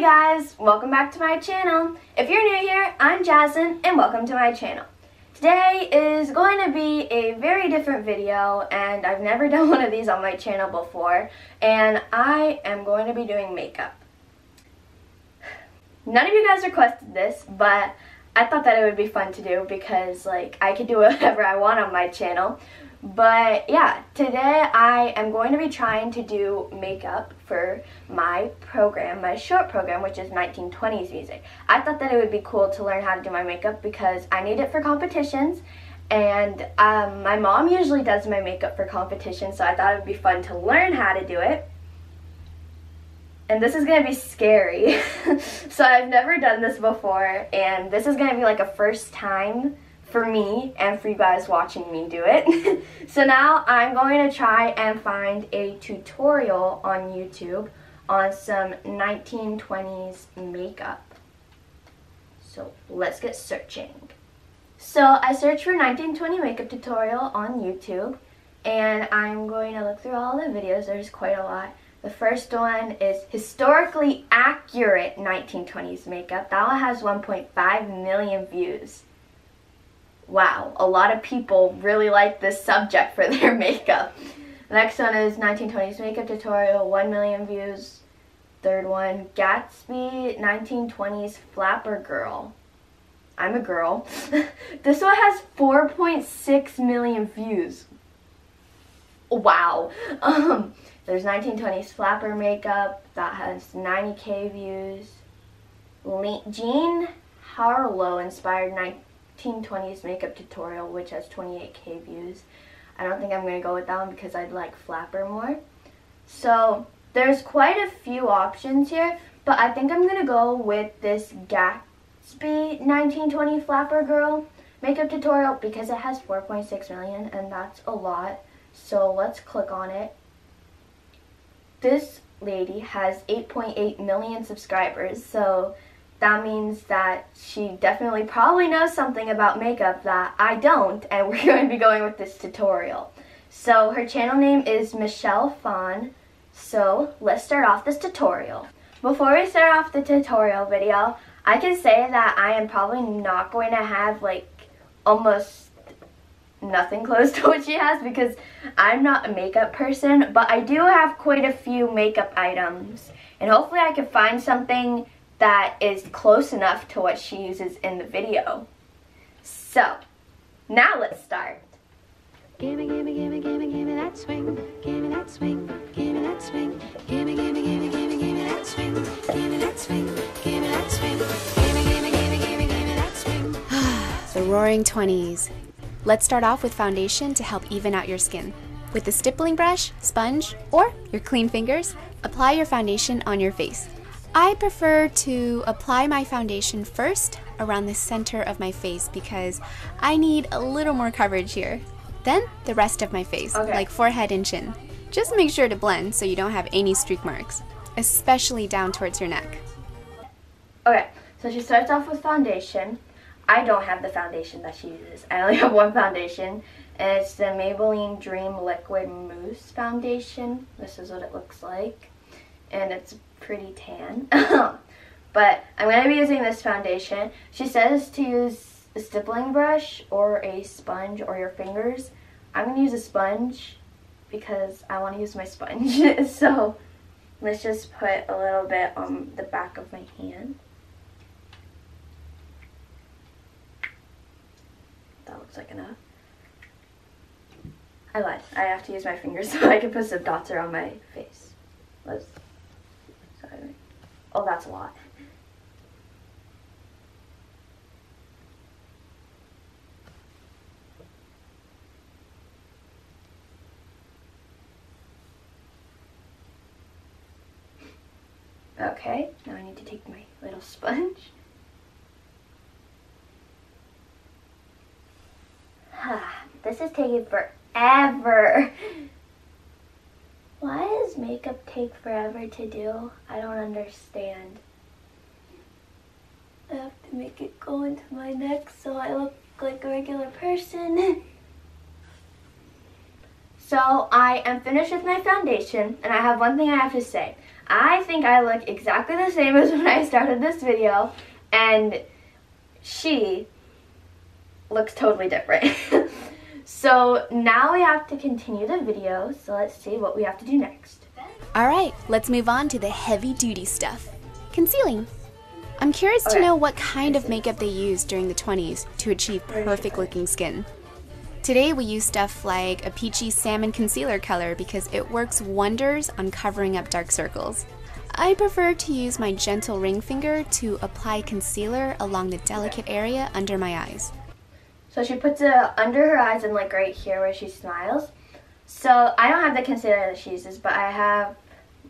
guys, welcome back to my channel. If you're new here, I'm Jasmine and welcome to my channel. Today is going to be a very different video and I've never done one of these on my channel before, and I am going to be doing makeup. None of you guys requested this, but I thought that it would be fun to do because I could do whatever I want on my channel. But yeah, today I am going to be trying to do makeup for my program, my short program, which is 1920s music. I thought that it would be cool to learn how to do my makeup because I need it for competitions, and my mom usually does my makeup for competitions, so I thought it would be fun to learn how to do it. And this is going to be scary. So I've never done this before, and this is going to be like a first time for me and for you guys watching me do it. So now I'm going to try and find a tutorial on YouTube on some 1920s makeup. So let's get searching. So I searched for 1920 makeup tutorial on YouTube, and I'm going to look through all the videos. There's quite a lot. The first one is historically accurate 1920s makeup. That one has 1.5 million views. Wow, a lot of people really like this subject for their makeup. The next one is 1920s makeup tutorial, 1 million views. Third one, Gatsby 1920s flapper girl. I'm a girl. This one has 4.6 million views. Wow. There's 1920s flapper makeup that has 90k views. Jean Harlow inspired 1920s makeup tutorial, which has 28k views. I don't think I'm going to go with that one because I'd like flapper more. So there's quite a few options here, but I think I'm going to go with this Gatsby 1920 flapper girl makeup tutorial because it has 4.6 million, and that's a lot. So let's click on it. This lady has 8.8 million subscribers, so that means that she definitely probably knows something about makeup that I don't, and we're going to be going with this tutorial. So her channel name is Michelle Phan. So let's start off this tutorial. Before we start off the tutorial video, I can say that I am probably not going to have almost nothing close to what she has because I'm not a makeup person, but I do have quite a few makeup items, and hopefully I can find something that is close enough to what she uses in the video. So now let's start. Gimme, gimme, gimme, gimme, gimme that swing. Gimme that swing. Gimme that swing. Gimme, gimme, gimme, gimme, gimme that swing. Gimme that swing. Gimme that swing. Gimme, gimme, gimme, gimme, gimme that swing. The roaring 20s. Let's start off with foundation to help even out your skin. With a stippling brush, sponge, or your clean fingers, apply your foundation on your face. I prefer to apply my foundation first around the center of my face because I need a little more coverage here. Then the rest of my face, like forehead and chin. Just make sure to blend so you don't have any streak marks, especially down towards your neck. Okay, so she starts off with foundation. I don't have the foundation that she uses. I only have one foundation, and it's the Maybelline Dream Liquid Mousse foundation. This is what it looks like, and it's pretty tan. But I'm going to be using this foundation. She says to use a stippling brush or a sponge or your fingers. I'm going to use a sponge because I want to use my sponge. So let's just put a little bit on the back of my hand. That looks like enough. I lied. I have to use my fingers so I can put some dots around my face. Oh, that's a lot. Okay, now I need to take my little sponge. This is taking forever. Why does makeup take forever to do? I don't understand. I have to make it go into my neck so I look like a regular person. So So I am finished with my foundation, and I have one thing I have to say. I think I look exactly the same as when I started this video, and she looks totally different. So now we have to continue the video, so let's see what we have to do next. Alright, let's move on to the heavy-duty stuff. Concealing. I'm curious to know what kind of makeup they used during the 20s to achieve perfect-looking skin. Today we use stuff like a peachy salmon concealer color because it works wonders on covering up dark circles. I prefer to use my gentle ring finger to apply concealer along the delicate area under my eyes. So she puts it under her eyes and like right here where she smiles. So I don't have the concealer that she uses, but I have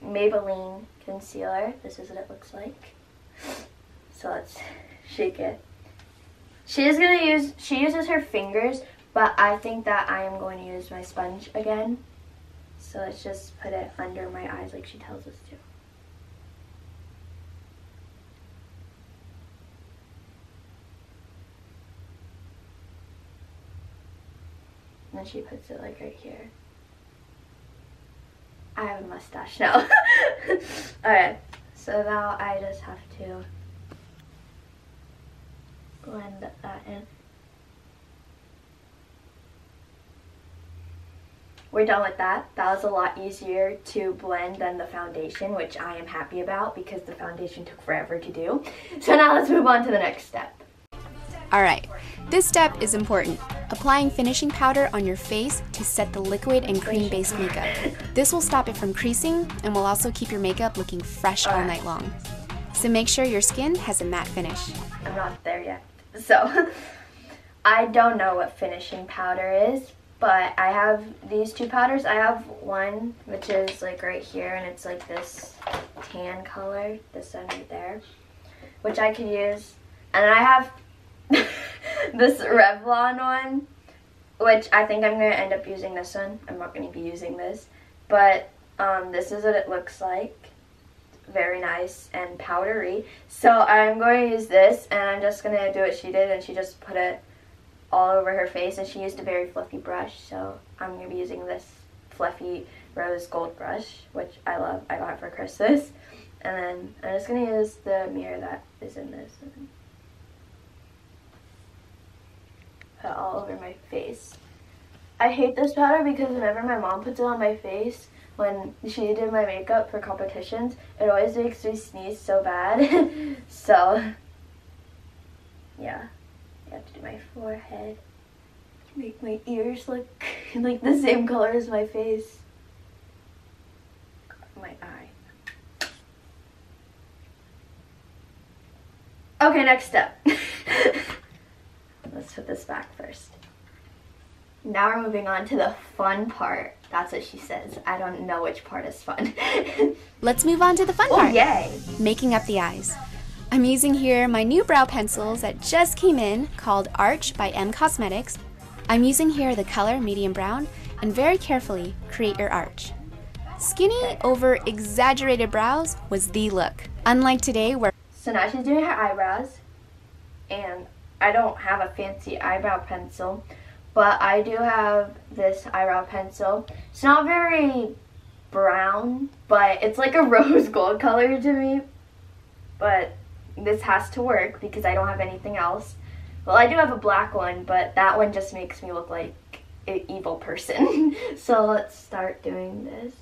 Maybelline concealer. This is what it looks like. So let's shake it. She uses her fingers, but I think that I am going to use my sponge again. So let's just put it under my eyes like she tells us to. And then she puts it like right here. I have a mustache now. Alright, so now I just have to blend that in. We're done with that. That was a lot easier to blend than the foundation, which I am happy about because the foundation took forever to do. So now let's move on to the next step. Alright, this step is important. Applying finishing powder on your face to set the liquid and cream-based makeup. This will stop it from creasing and will also keep your makeup looking fresh all night long. So make sure your skin has a matte finish. I'm not there yet. So, I don't know what finishing powder is, but I have these two powders. I have one, which is like right here, and it's like this tan color, this one right there, which I could use. And I have this Revlon one, which I think I'm going to end up using this one. I'm not going to be using this, but this is what it looks like. Very nice and powdery. So I'm going to use this, and I'm just going to do what she did, and she just put it all over her face, and she used a very fluffy brush, so I'm going to be using this fluffy rose gold brush, which I love. I got it for Christmas. And then I'm just going to use the mirror that is in this and put it all over my face. I hate this powder because whenever my mom puts it on my face, when she did my makeup for competitions, it always makes me sneeze so bad. So, yeah. I have to do my forehead. Make my ears look like the same color as my face. My eye. Okay, next step. Let's put this back first. Now we're moving on to the fun part. That's what she says. I don't know which part is fun. Let's move on to the fun part. Yay! Making up the eyes. I'm using here my new brow pencils that just came in called Arch by M Cosmetics. I'm using here the color medium brown and very carefully create your arch. Skinny over exaggerated brows was the look. Unlike today where... So now she's doing her eyebrows, and I don't have a fancy eyebrow pencil, but I do have this eyebrow pencil. It's not very brown, but it's like a rose gold color to me. But this has to work because I don't have anything else. Well, I do have a black one, but that one just makes me look like an evil person. So let's start doing this.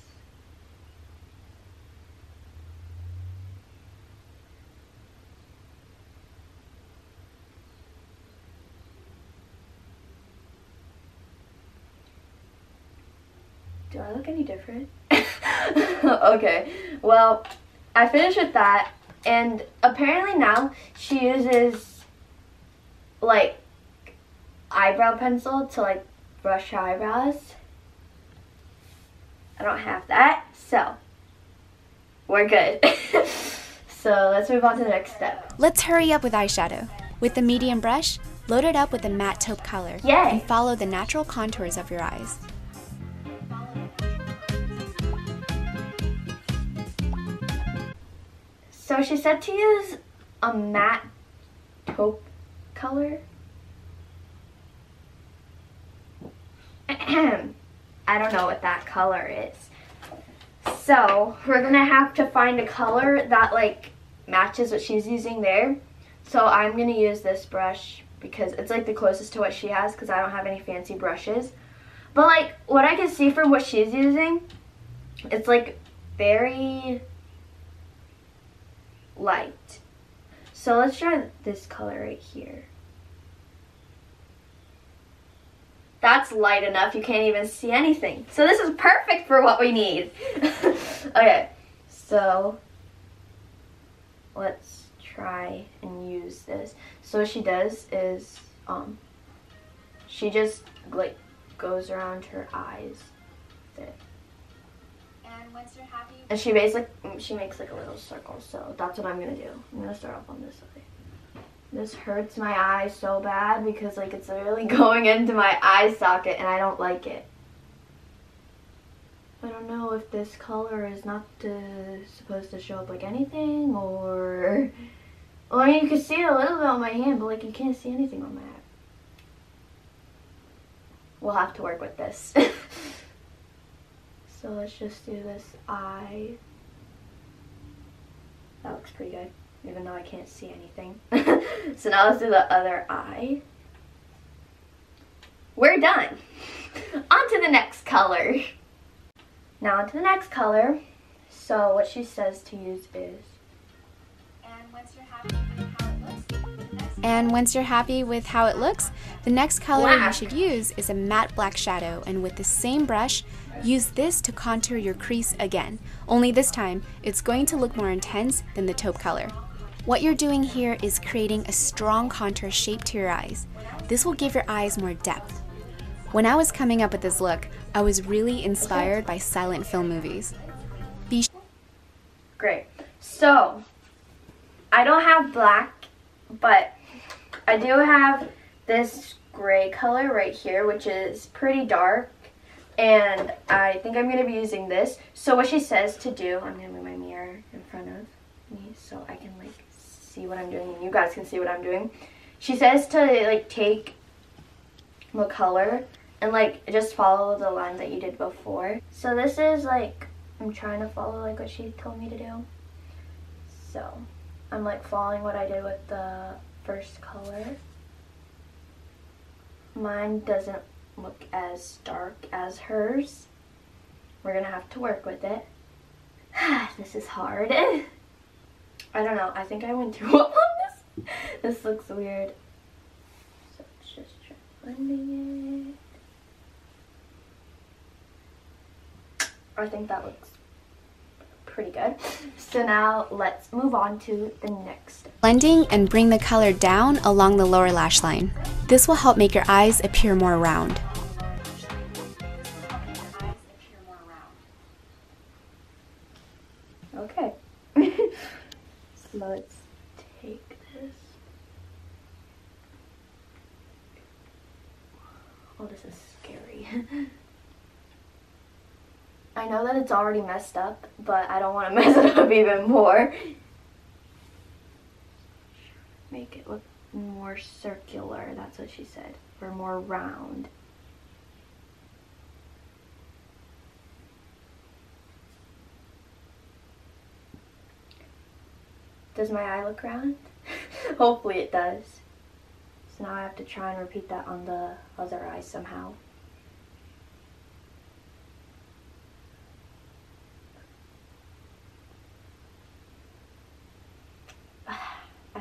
Do I look any different? Okay, well, I finished with that, and apparently now she uses like eyebrow pencil to like brush her eyebrows. I don't have that, so we're good. So let's move on to the next step. Let's hurry up with eyeshadow. With the medium brush, load it up with a matte taupe color. Yay! And follow the natural contours of your eyes. So she said to use a matte taupe color. I don't know what that color is. So we're gonna have to find a color that like matches what she's using there. So I'm gonna use this brush because it's like the closest to what she has, because I don't have any fancy brushes. But like what I can see from what she's using, it's like very light. So let's try this color right here. That's light enough, you can't even see anything. So this is perfect for what we need. Okay, so let's try and use this. So what she does is, she just like goes around her eyes with it. And once you're happy, And she makes like a little circle. So that's what I'm gonna do. I'm gonna start off on this side. This hurts my eye so bad because like it's literally going into my eye socket and I don't like it. I don't know if this color is not supposed to show up like anything, or... Well, I mean, you can see it a little bit on my hand, but like you can't see anything on my eye. We'll have to work with this. So let's just do this eye. That looks pretty good, even though I can't see anything. So now let's do the other eye. We're done. On to the next color. Now on to the next color. So what she says to use is... and once you're happy with how it looks, the next color you should use is a matte black shadow, and with the same brush, use this to contour your crease again. Only this time, it's going to look more intense than the taupe color. What you're doing here is creating a strong contour shape to your eyes. This will give your eyes more depth. When I was coming up with this look, I was really inspired by silent film movies. Great. So, I don't have black, but I do have this gray color right here, which is pretty dark, and I think I'm going to be using this. So what she says to do, I'm going to move my mirror in front of me so I can like see what I'm doing and you guys can see what I'm doing. She says to like take the color and like just follow the line that you did before. So this is like, I'm trying to follow like what she told me to do. So I'm like following what I did with the first color. Mine doesn't look as dark as hers. We're gonna have to work with it. This is hard. I don't know, I think I went too up on this. This looks weird. So let's just try blending it. I think that looks pretty good. So now let's move on to the next. Blending and bring the color down along the lower lash line. This will help make your eyes appear more round. Okay. So let's take this. Oh, this is scary. I know that it's already messed up, but I don't want to mess it up even more. Make it look more circular, that's what she said, or more round. Does my eye look round? Hopefully it does. So now I have to try and repeat that on the other eye somehow.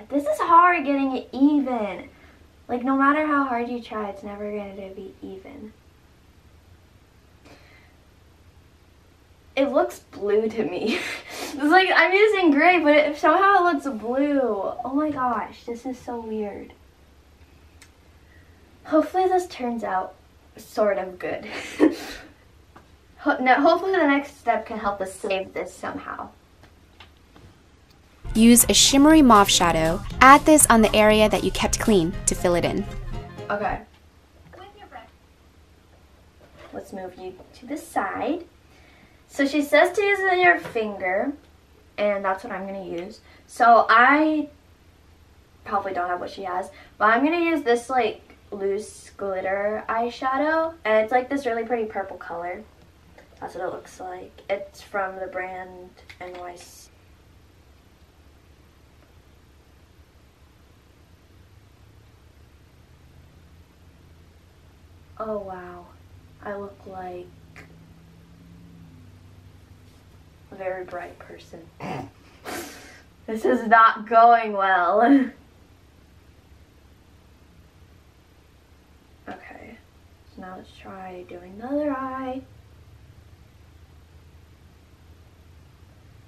This is hard getting it even. Like no matter how hard you try, it's never going to be even. It looks blue to me. It's like I'm using gray, but somehow it looks blue. Oh my gosh, this is so weird. Hopefully this turns out sort of good. Hopefully the next step can help us save this somehow. Use a shimmery mauve shadow. Add this on the area that you kept clean to fill it in. Okay. Let's move you to the side. So she says to use it in your finger, and that's what I'm going to use. So I probably don't have what she has, but I'm going to use this like loose glitter eyeshadow, and it's like this really pretty purple color. That's what it looks like. It's from the brand NYC. Oh wow, I look like a very bright person. This is not going well. Okay, so now let's try doing the other eye.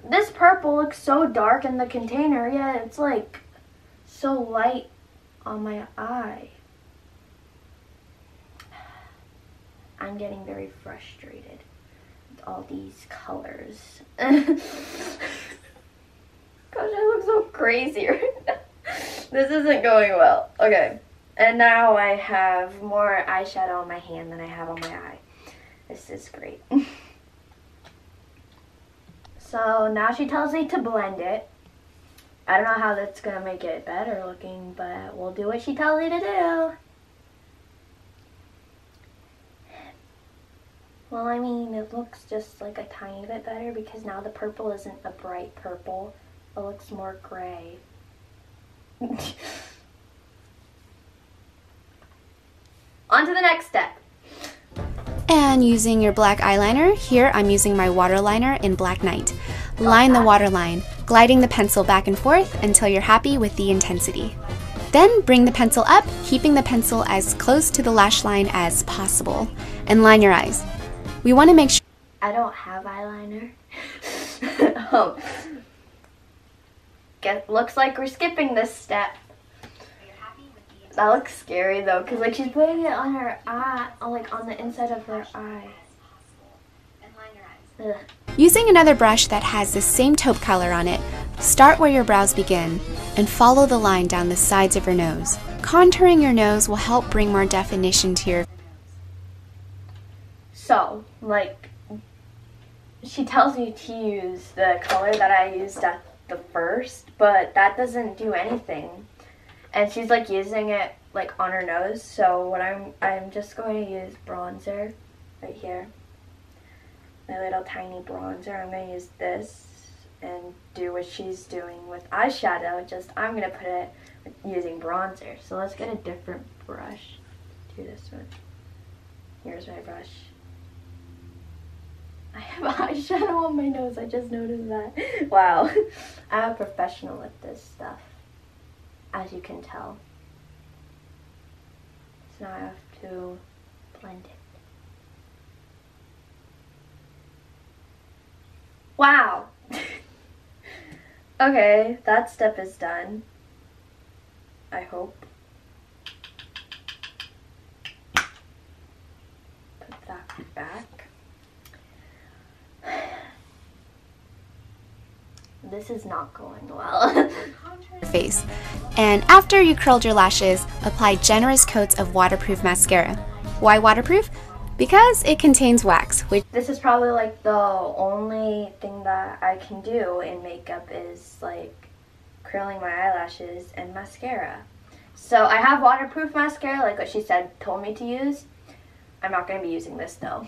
This purple looks so dark in the container, yet it's like so light on my eye. I'm getting very frustrated with all these colors. Gosh, I look so crazy right now. This isn't going well. Okay, and now I have more eyeshadow on my hand than I have on my eye. This is great. So now she tells me to blend it. I don't know how that's gonna make it better looking, but we'll do what she tells me to do. Well, I mean, it looks just like a tiny bit better because now the purple isn't a bright purple. It looks more gray. On to the next step. And using your black eyeliner, here I'm using my waterliner in Black Knight. Line the waterline, gliding the pencil back and forth until you're happy with the intensity. Then bring the pencil up, keeping the pencil as close to the lash line as possible, and line your eyes. We want to make sure I don't have eyeliner. Looks like we're skipping this step. That looks scary though, because like she's putting it on her eye, like on the inside of her eye. Ugh. Using another brush that has the same taupe color on it, start where your brows begin and follow the line down the sides of your nose. Contouring your nose will help bring more definition to your. So, like, she tells me to use the color that I used at the first, but that doesn't do anything. And she's like using it like on her nose, so what I'm just going to use bronzer right here. My little tiny bronzer. I'm going to use this and do what she's doing with eyeshadow, just I'm going to put it using bronzer. So let's get a different brush. Do this one. Here's my brush. I have eyeshadow on my nose, I just noticed that. Wow. I'm a professional with this stuff, as you can tell. So now I have to blend it. Wow! Okay, that step is done. I hope. Put that back. This is not going well. Face. And after you curled your lashes, apply generous coats of waterproof mascara. Why waterproof? Because it contains wax, which This is probably like the only thing that I can do in makeup is like curling my eyelashes and mascara. So I have waterproof mascara, like what she told me to use. I'm not going to be using this though.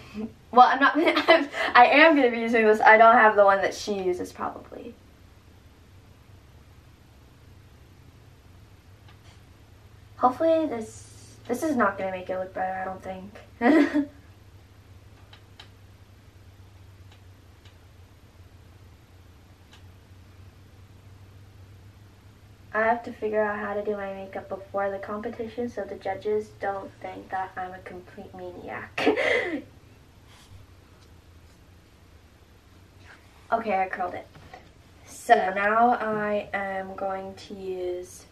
Well, I am going to be using this. I don't have the one that she uses probably. Hopefully this is not going to make it look better, I don't think. I have to figure out how to do my makeup before the competition so the judges don't think that I'm a complete maniac. Okay, I curled it. So now I am going to use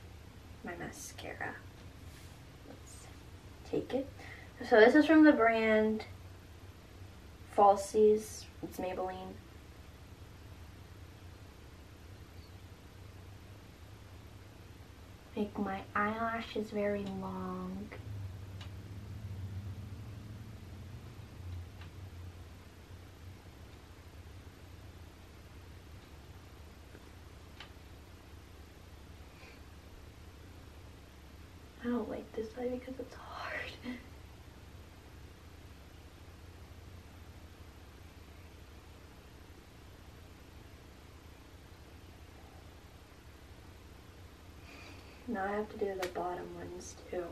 my mascara. Let's take it. So this is from the brand Falsies. It's Maybelline. Make my eyelashes very long. I don't like this side because it's hard. Now I have to do the bottom ones too.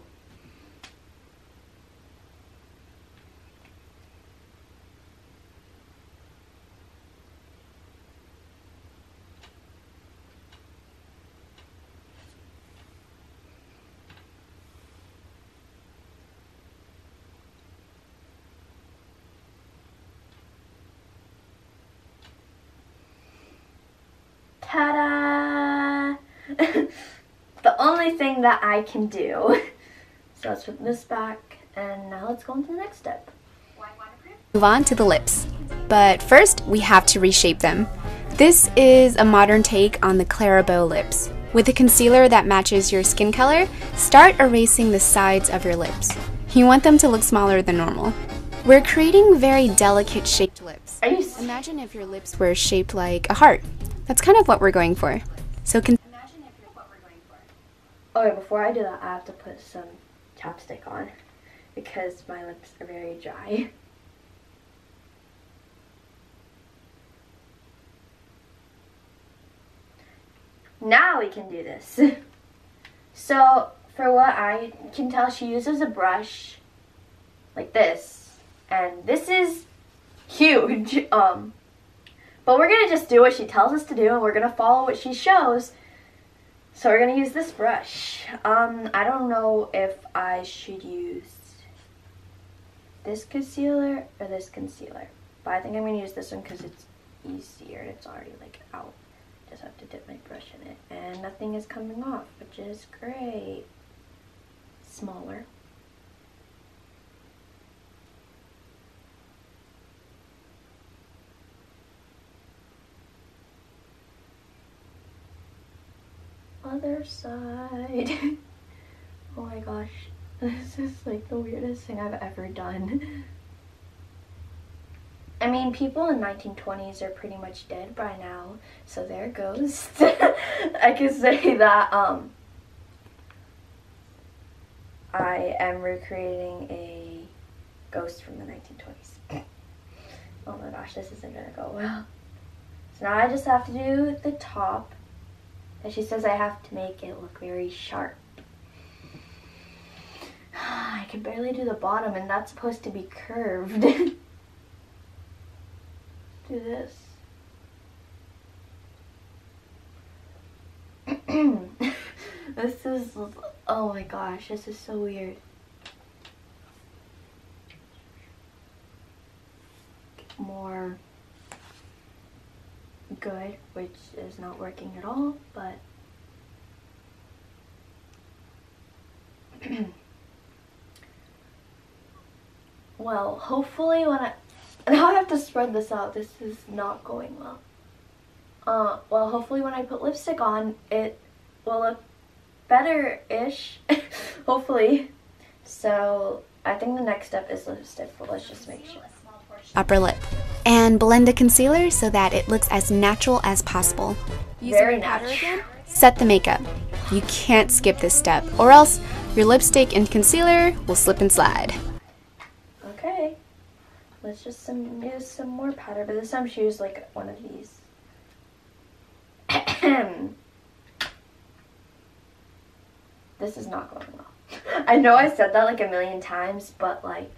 Ta-da! The only thing that I can do. So let's put this back, and now let's go into the next step. Move on to the lips. But first, we have to reshape them. This is a modern take on the Clarabow lips. With a concealer that matches your skin color, start erasing the sides of your lips. You want them to look smaller than normal. We're creating very delicate shaped lips. Imagine if your lips were shaped like a heart. That's kind of what we're going for. So okay, before I do that, I have to put some chapstick on because my lips are very dry. Now we can do this. So, for what I can tell, she uses a brush like this. And this is huge. But we're going to just do what she tells us to do, and we're going to follow what she shows. So we're going to use this brush. I don't know if I should use this concealer or this concealer. But I think I'm going to use this one because it's easier and it's already like out. Just have to dip my brush in it. And nothing is coming off, which is great. Smaller. Other side. Oh my gosh, this is like the weirdest thing I've ever done. I mean, people in 1920s are pretty much dead by now, so there goes. I can say that I am recreating a ghost from the 1920s. Oh my gosh, this isn't gonna go well. So now I just have to do the top. And she says I have to make it look very sharp. I can barely do the bottom, and that's supposed to be curved. Do this. This is, oh my gosh, this is so weird. More good, which is not working at all, but well, hopefully when now I have to spread this out. This is not going well. Well, hopefully when I put lipstick on, it will look better-ish. Hopefully. So I think the next step is lipstick, but let's just make sure. upper lip. And blend the concealer so that it looks as natural as possible. Very natural. Again, set the makeup. You can't skip this step, or else your lipstick and concealer will slip and slide. Okay, let's just use some more powder, but this time she used like one of these. This is not going well. I know I said that like a million times, but like...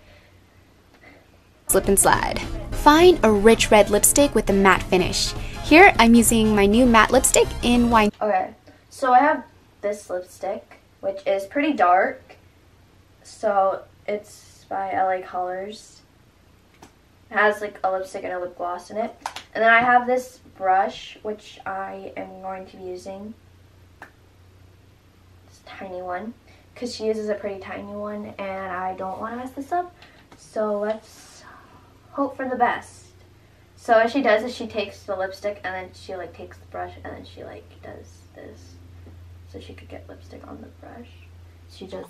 Slip and slide. Find a rich red lipstick with a matte finish. Here, I'm using my new matte lipstick in Wine. Okay, so I have this lipstick, which is pretty dark. So it's by LA Colors. It has like a lipstick and a lip gloss in it. And then I have this brush, which I am going to be using. This tiny one. Because she uses a pretty tiny one and I don't want to mess this up. So let's hope for the best. So what she does is she takes the lipstick and then she like takes the brush and then she like does this. So she could get lipstick on the brush. She just...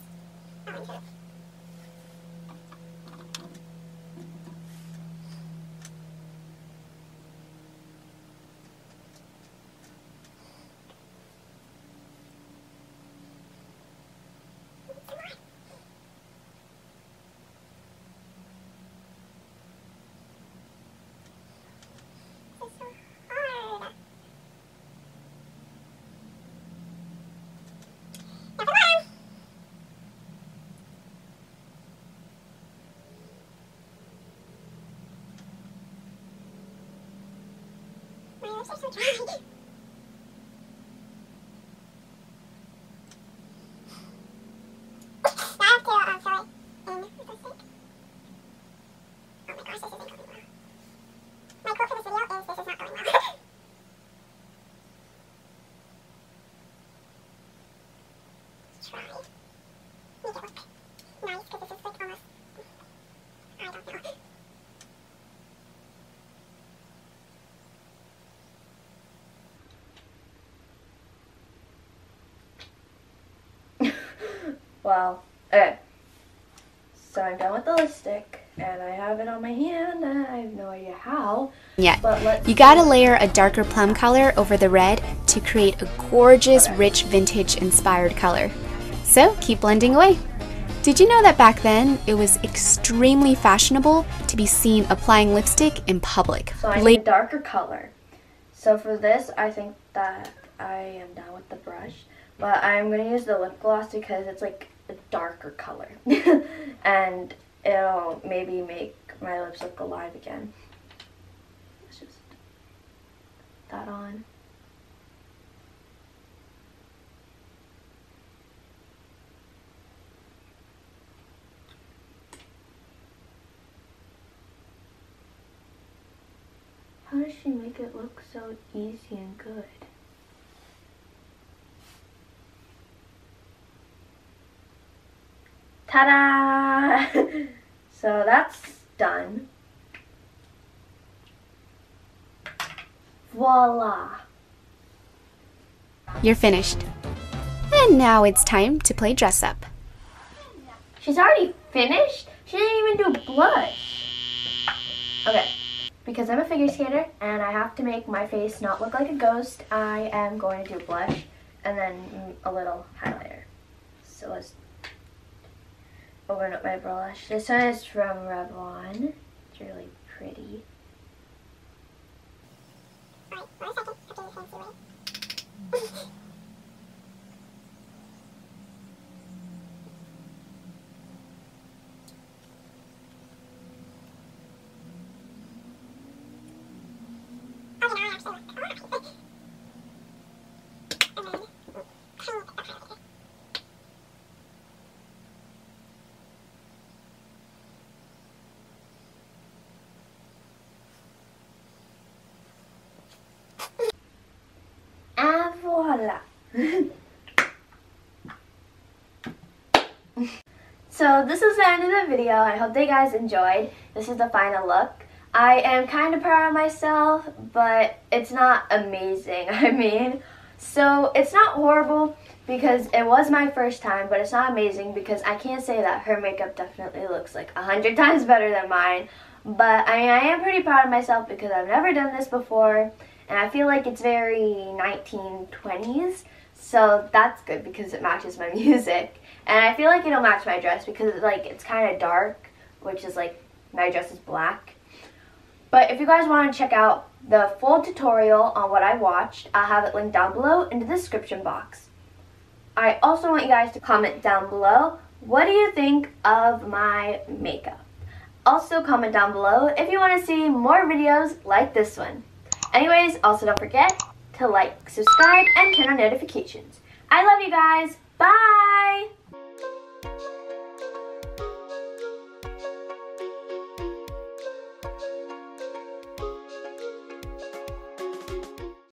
Wow. Okay. So I'm done with the lipstick, and I have it on my hand, and I have no idea how. Yeah, But you gotta layer a darker plum color over the red to create a gorgeous, rich, vintage-inspired color. So keep blending away. Did you know that back then, it was extremely fashionable to be seen applying lipstick in public? So I need a darker color. So for this, I think that I am done with the brush. But I'm going to use the lip gloss because it's like a darker color. And it'll maybe make my lips look alive again. Let's just put that on. How does she make it look so easy and good? Ta-da! So that's done. Voila! You're finished. And now it's time to play dress up. She's already finished? She didn't even do blush. Okay, because I'm a figure skater and I have to make my face not look like a ghost, I am going to do blush and then a little highlighter. So let's open up my blush. This one is from Revlon. It's really pretty. And voila! So this is the end of the video. I hope that you guys enjoyed. This is the final look. I am kind of proud of myself, but it's not amazing, I mean. So it's not horrible because it was my first time, but it's not amazing because I can't say that her makeup definitely looks like 100 times better than mine. But I mean, I am pretty proud of myself because I've never done this before, and I feel like it's very 1920s, so that's good because it matches my music. And I feel like it'll match my dress because it's kind of dark, which is like my dress is black. But if you guys want to check out the full tutorial on what I watched, I'll have it linked down below in the description box. I also want you guys to comment down below, what do you think of my makeup? Also comment down below if you want to see more videos like this one. Anyways, also don't forget to like, subscribe, and turn on notifications. I love you guys. Bye!